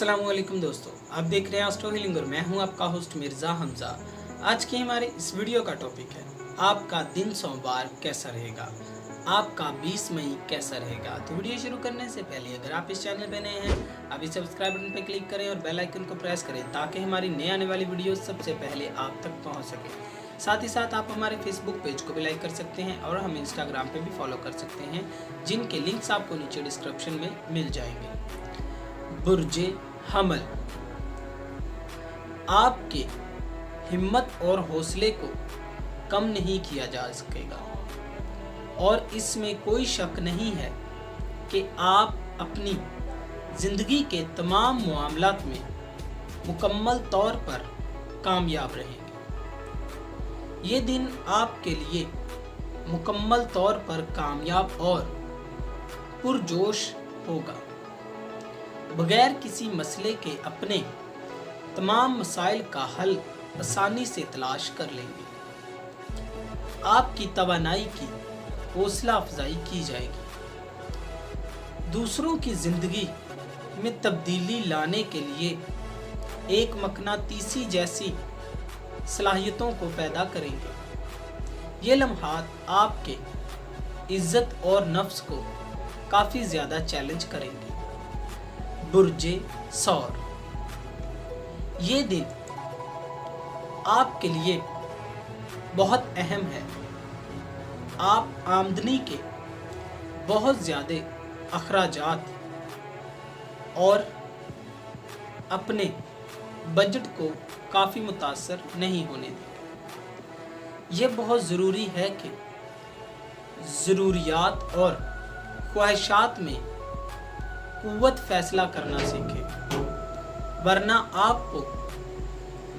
अस्सलामुअलैकुम दोस्तों, आप देख रहे हैं एस्ट्रो हीलिंग और मैं हूं आपका होस्ट मिर्ज़ा हमजा। आज की हमारे इस वीडियो का टॉपिक है आपका दिन सोमवार कैसा रहेगा, आपका 20 मई कैसा रहेगा। तो वीडियो शुरू करने से पहले अगर आप इस चैनल पे नए हैं, अभी सब्सक्राइब बटन पर क्लिक करें और बेल आइकन को प्रेस करें ताकि हमारी नए आने वाली वीडियो सबसे पहले आप तक पहुँच सके। साथ ही साथ आप हमारे फेसबुक पेज को भी लाइक कर सकते हैं और हम इंस्टाग्राम पे भी फॉलो कर सकते हैं, जिनके लिंक्स आपको नीचे डिस्क्रिप्शन में मिल जाएंगे। बुर्जे हमल, आपके हिम्मत और हौसले को कम नहीं किया जा सकेगा और इसमें कोई शक नहीं है कि आप अपनी जिंदगी के तमाम मामलात में मुकम्मल तौर पर कामयाब रहेंगे। ये दिन आपके लिए मुकम्मल तौर पर कामयाब और पुरजोश होगा। बगैर किसी मसले के अपने तमाम मसाइल का हल आसानी से तलाश कर लेंगे। आपकी तवानाई की हौसला अफजाई की जाएगी। दूसरों की जिंदगी में तब्दीली लाने के लिए एक मकनातीसी जैसी सलाहियतों को पैदा करेंगे। ये लम्हात आपके इज्जत और नफ्स को काफ़ी ज़्यादा चैलेंज करेंगे। बुर्जे सौर, ये दिन आपके लिए बहुत अहम है। आप आमदनी के बहुत ज़्यादा अखराजात और अपने बजट को काफ़ी मुतासर नहीं होने दें। यह बहुत ज़रूरी है कि ज़रूरियात और ख्वाहिशात में कुव्वत फैसला करना सीखें, वरना आपको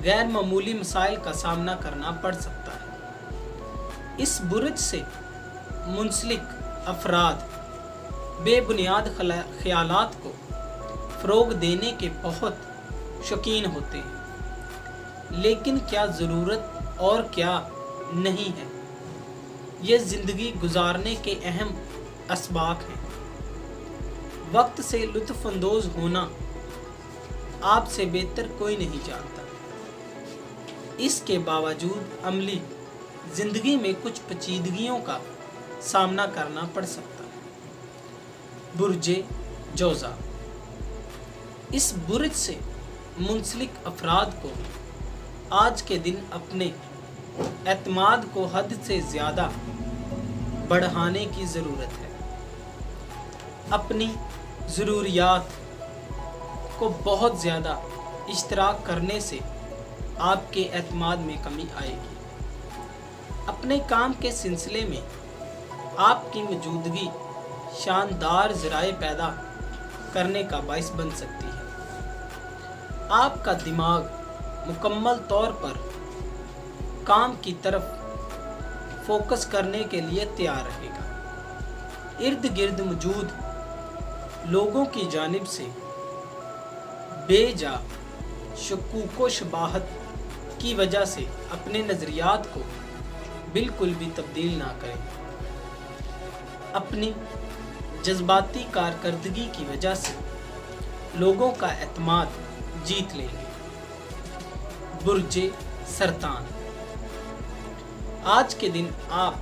गैर मामूली मसाइल का सामना करना पड़ सकता है। इस बुर्ज से मुंसलिक अफराद बेबुनियाद ख्यालात को फ़रोग देने के बहुत शौकीन होते हैं, लेकिन क्या ज़रूरत और क्या नहीं है, ये ज़िंदगी गुजारने के अहम असबाब हैं। वक्त से लुत्फ़अंदोज़ होना आपसे बेहतर कोई नहीं जानता। इसके बावजूद अमली ज़िंदगी में कुछ पेचीदगियों का सामना करना पड़ सकता है। बुर्जे जोज़ा, इस बुर्ज से मुंसलिक अफराद को आज के दिन अपने एतमाद को हद से ज़्यादा बढ़ाने की ज़रूरत है। अपनी ज़रूरियात को बहुत ज़्यादा इश्तराक करने से आपके एतमाद में कमी आएगी। अपने काम के सिलसिले में आपकी मौजूदगी शानदार ज़राए पैदा करने का बाइस बन सकती है। आपका दिमाग मुकम्मल तौर पर काम की तरफ फोकस करने के लिए तैयार रहेगा। इर्द गिर्द मौजूद लोगों की जानिब से बेजा शकूक शबाहत की वजह से अपने नज़रियात को बिल्कुल भी तब्दील ना करें। अपनी जज्बाती कारकर्दगी की वजह से लोगों का एतमाद जीत लेंगे। बुर्जे सरतान, आज के दिन आप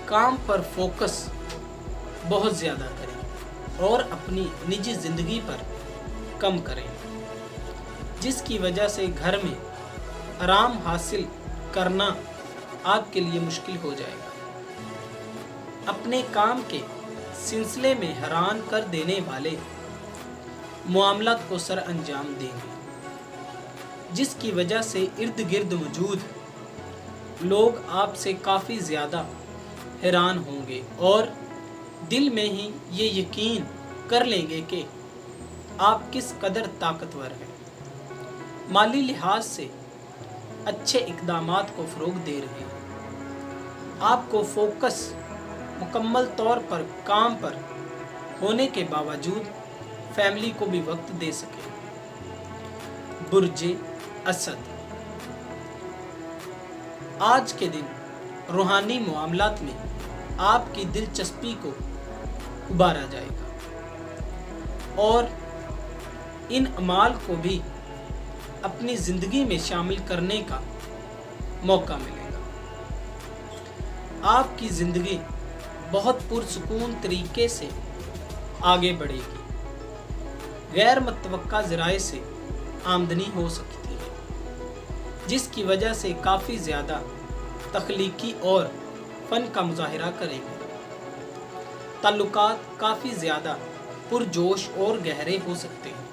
काम पर फोकस बहुत ज़्यादा करें और अपनी निजी ज़िंदगी पर कम करें, जिसकी वजह से घर में आराम हासिल करना आपके लिए मुश्किल हो जाएगा। अपने काम के सिलसिले में हैरान कर देने वाले मामलात को सर अंजाम देंगे, जिसकी वजह से इर्द गिर्द मौजूद लोग आपसे काफ़ी ज़्यादा हैरान होंगे और दिल में ही ये यकीन कर लेंगे कि आप किस कदर ताकतवर हैं। माली लिहाज से अच्छे इक़दामात को फ़रोग़ दे रहे हैं। आपको फोकस मुकम्मल तौर पर काम पर होने के बावजूद फैमिली को भी वक्त दे सके। बुर्जे असद, आज के दिन रूहानी मामलात में आपकी दिलचस्पी को उबारा जाएगा और इन अमाल को भी अपनी ज़िंदगी में शामिल करने का मौका मिलेगा। आपकी ज़िंदगी बहुत पुरसुकून तरीके से आगे बढ़ेगी। गैर मुतवक्का ज़राए से आमदनी हो सकती है, जिसकी वजह से काफ़ी ज़्यादा तख्लीकी और फ़न का मुज़ाहिरा करेंगे। ताल्लुकात काफ़ी ज़्यादा पुरजोश और गहरे हो सकते हैं।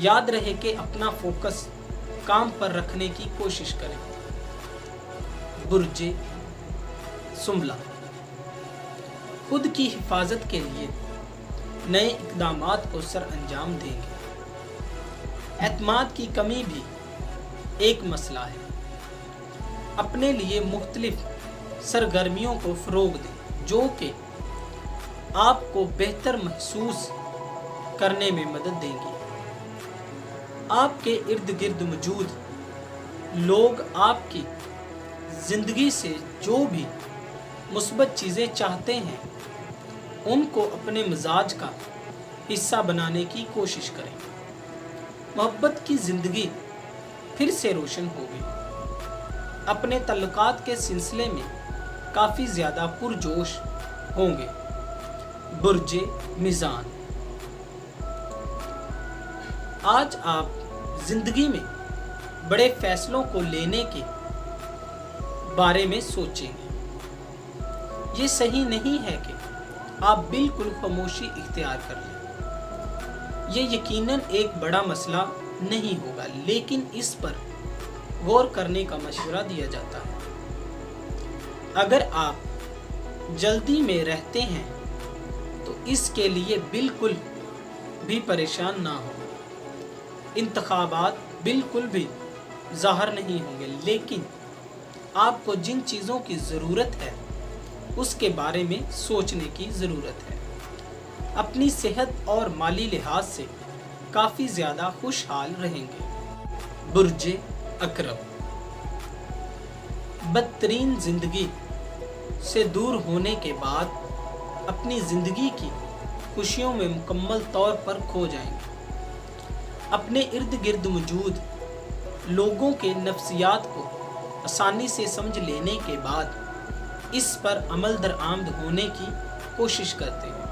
याद रहे कि अपना फोकस काम पर रखने की कोशिश करें। बुर्जे सुंबला, खुद की हिफाजत के लिए नए इक़दामात को सर अंजाम देंगे। एतमाद की कमी भी एक मसला है। अपने लिए मुख्तलिफ सरगर्मियों को फ़रोग़ दें जो कि आपको बेहतर महसूस करने में मदद देंगी। आपके इर्द गिर्द मौजूद लोग आपकी ज़िंदगी से जो भी मुस्बत चीज़ें चाहते हैं उनको अपने मिजाज का हिस्सा बनाने की कोशिश करें। मोहब्बत की ज़िंदगी फिर से रोशन होगी। अपने तल्लुकात के सिलसिले में काफ़ी ज़्यादा पुरजोश होंगे। बुर्जे मीज़ान, आज आप ज़िंदगी में बड़े फैसलों को लेने के बारे में सोचेंगे। ये सही नहीं है कि आप बिल्कुल खामोशी इख्तियार कर लें। ये यकीनन एक बड़ा मसला नहीं होगा, लेकिन इस पर गौर करने का मशवरा दिया जाता है। अगर आप जल्दी में रहते हैं तो इसके लिए बिल्कुल भी परेशान ना हो। इंतखाबात बिल्कुल भी ज़ाहिर नहीं होंगे, लेकिन आपको जिन चीज़ों की ज़रूरत है उसके बारे में सोचने की ज़रूरत है। अपनी सेहत और माली लिहाज से काफ़ी ज़्यादा खुशहाल रहेंगे। बुर्जे अकरब, बदतरीन ज़िंदगी से दूर होने के बाद अपनी ज़िंदगी की खुशियों में मुकम्मल तौर पर खो जाएंगे। अपने इर्द गिर्द मौजूद लोगों के नफ्सियात को आसानी से समझ लेने के बाद इस पर अमल दरामद होने की कोशिश करते हैं।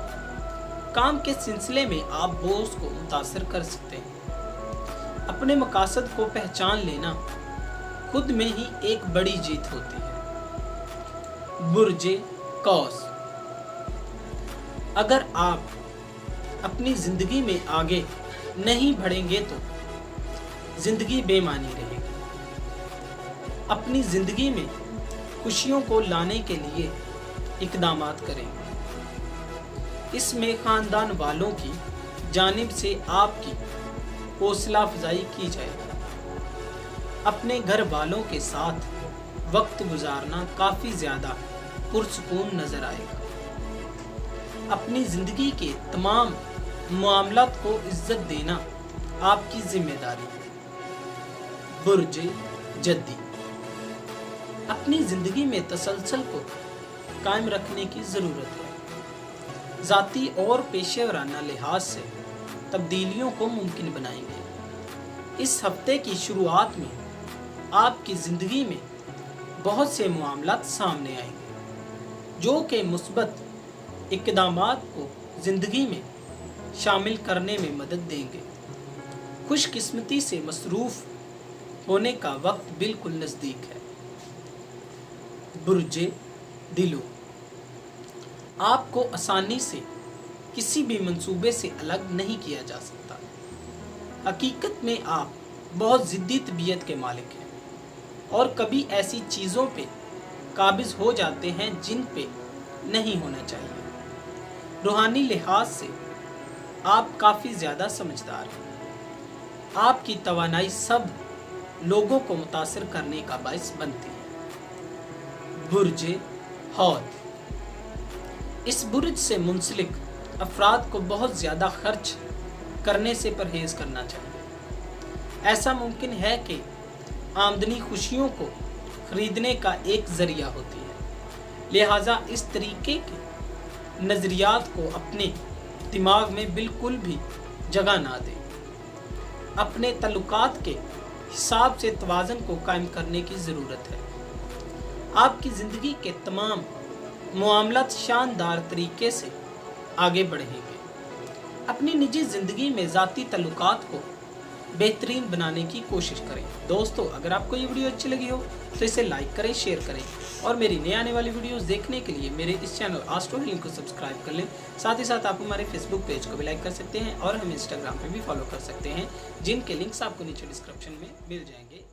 काम के सिलसिले में आप बॉस को मुतासर कर सकते हैं। अपने मकासद को पहचान लेना खुद में ही एक बड़ी जीत होती है। बुर्जे कौस, अगर आप अपनी ज़िंदगी में आगे नहीं बढ़ेंगे तो ज़िंदगी बेमानी रहेगी। अपनी ज़िंदगी में खुशियों को लाने के लिए इक़दामात करें। इसमें ख़ानदान वालों की जानिब से आपकी हौसला अफजाई की जाएगी। अपने घर वालों के साथ वक्त गुजारना काफ़ी ज़्यादा पुरसुकून नज़र आएगा। अपनी ज़िंदगी के तमाम मामलात को इज्जत देना आपकी जिम्मेदारी है। बुर्जे जद्दी, अपनी ज़िंदगी में तसलसल को कायम रखने की ज़रूरत है। ज़ाती और पेशेवराना लिहाज से तब्दीलियों को मुमकिन बनाएंगे। इस हफ्ते की शुरुआत में आपकी ज़िंदगी में बहुत से मामलात सामने आएंगे जो कि मुस्बत इक़दामात को ज़िंदगी में शामिल करने में मदद देंगे। खुशकिस्मती से मसरूफ़ होने का वक्त बिल्कुल नज़दीक है। बुर्जे दिलो, आपको आसानी से किसी भी मंसूबे से अलग नहीं किया जा सकता। हकीकत में आप बहुत ज़िद्दी तबीयत के मालिक हैं और कभी ऐसी चीज़ों पे काबिज़ हो जाते हैं जिन पे नहीं होना चाहिए। रूहानी लिहाज से आप काफ़ी ज़्यादा समझदार हैं। आपकी तवानाई सब लोगों को मुतासिर करने का बाइस बनती है। बुर्जे हौद, इस बुर्ज से मुंसलिक अफराद को बहुत ज़्यादा खर्च करने से परहेज़ करना चाहिए। ऐसा मुमकिन है कि आमदनी खुशियों को ख़रीदने का एक ज़रिया होती है, लिहाजा इस तरीके के नज़रियात को अपने दिमाग में बिल्कुल भी जगह ना दें। अपने तल्लुकात के हिसाब से तवाज़ुन को कायम करने की ज़रूरत है। आपकी ज़िंदगी के तमाम मामलात शानदार तरीके से आगे बढ़ेंगे। अपनी निजी ज़िंदगी में ज़ाती तल्लुकात को बेहतरीन बनाने की कोशिश करें। दोस्तों, अगर आपको ये वीडियो अच्छी लगी हो तो इसे लाइक करें, शेयर करें और मेरी नई आने वाली वीडियोस देखने के लिए मेरे इस चैनल एस्ट्रो हीलिंग को सब्सक्राइब कर लें। साथ ही साथ आप हमारे फेसबुक पेज को भी लाइक कर सकते हैं और हमें इंस्टाग्राम पे भी फॉलो कर सकते हैं, जिनके लिंक्स आपको नीचे डिस्क्रिप्शन में मिल जाएंगे।